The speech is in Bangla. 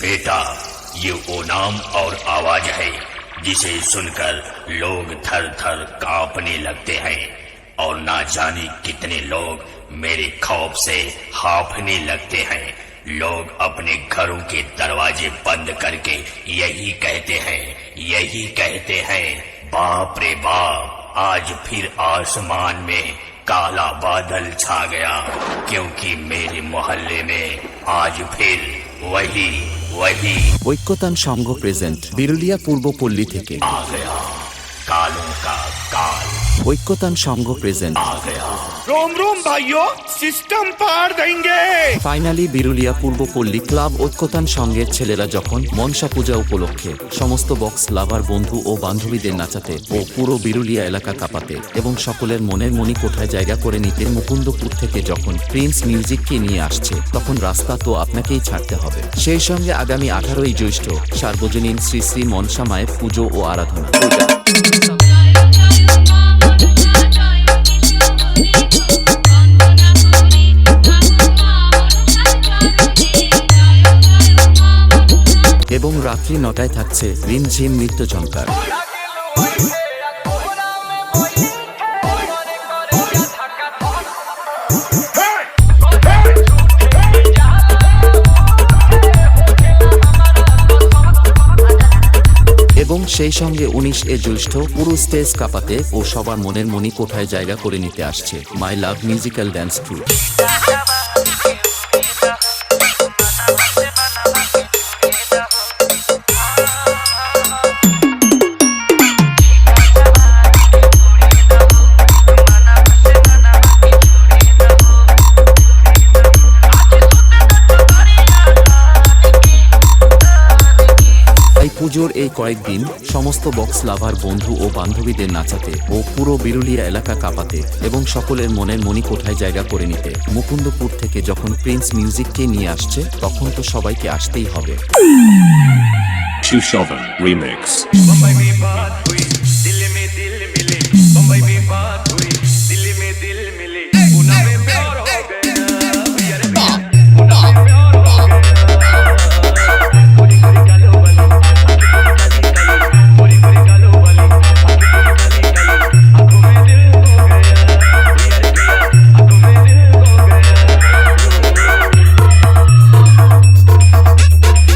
बेटा, ये वो नाम और आवाज है जिसे सुनकर लोग थर थर कांपने लगते हैं और ना जाने कितने लोग मेरे खौफ से हांफने लगते हैं। लोग अपने घरों के दरवाजे बंद करके यही कहते हैं, बाप रे बाप, आज फिर आसमान में काला बादल छा गया, क्योंकि मेरे मोहल्ले में आज फिर वही ঐক্যতান সংঘ প্রেজেন্ট বিরুলিয়া পূর্বপল্লী থেকে आ गया, कालों का काल ঐক্যতান সংঘ প্রেজেন্ট आ गया। रोम रोम भाइयों, सिस्टम पार देंगे। ফাইনালি বিরুলিয়া পূর্বপল্লী ক্লাব ঐক্যতান সংঘের ছেলেরা যখন মনসা পূজা উপলক্ষে সমস্ত বক্স লাভার বন্ধু ও বান্ধবীদের নাচাতে ও পুরো বিরুলিয়া এলাকা কাঁপাতে এবং সকলের মনের মনি কোঠায় জায়গা করে নিতে মুকুন্দপুর থেকে যখন প্রিন্স মিউজিককে নিয়ে আসছে, তখন রাস্তা তো আপনাকেই ছাড়তে হবে। সেই সঙ্গে আগামী 18ই জ্যৈষ্ঠ সার্বজনীন শ্রী শ্রী মনসা মায়ের পুজো ও আরাধনা। এবং রাত্রি 9টায় থাকছে রিমঝিম নৃত্য ঝঙ্কার। এবং সেই সঙ্গে 19 জ্যৈষ্ঠ পুরো স্টেজ কাঁপাতে ও সবার মনের মনি কোঠায় জায়গা করে নিতে আসছে মাই লাভ মিউজিক্যাল ড্যান্স ট্রুপ। পুজোর এই কয়েকদিন সমস্ত বক্স লাভার বন্ধু ও বান্ধবীদের নাচাতে ও পুরো বিরুলিয়া এলাকা কাঁপাতে এবং সকলের মনের মনি কোঠায় জায়গা করে নিতে মুকুন্দপুর থেকে যখন প্রিন্স মিউজিককে নিয়ে আসছে, তখন তো সবাইকে আসতেই হবে। Shushovan Remix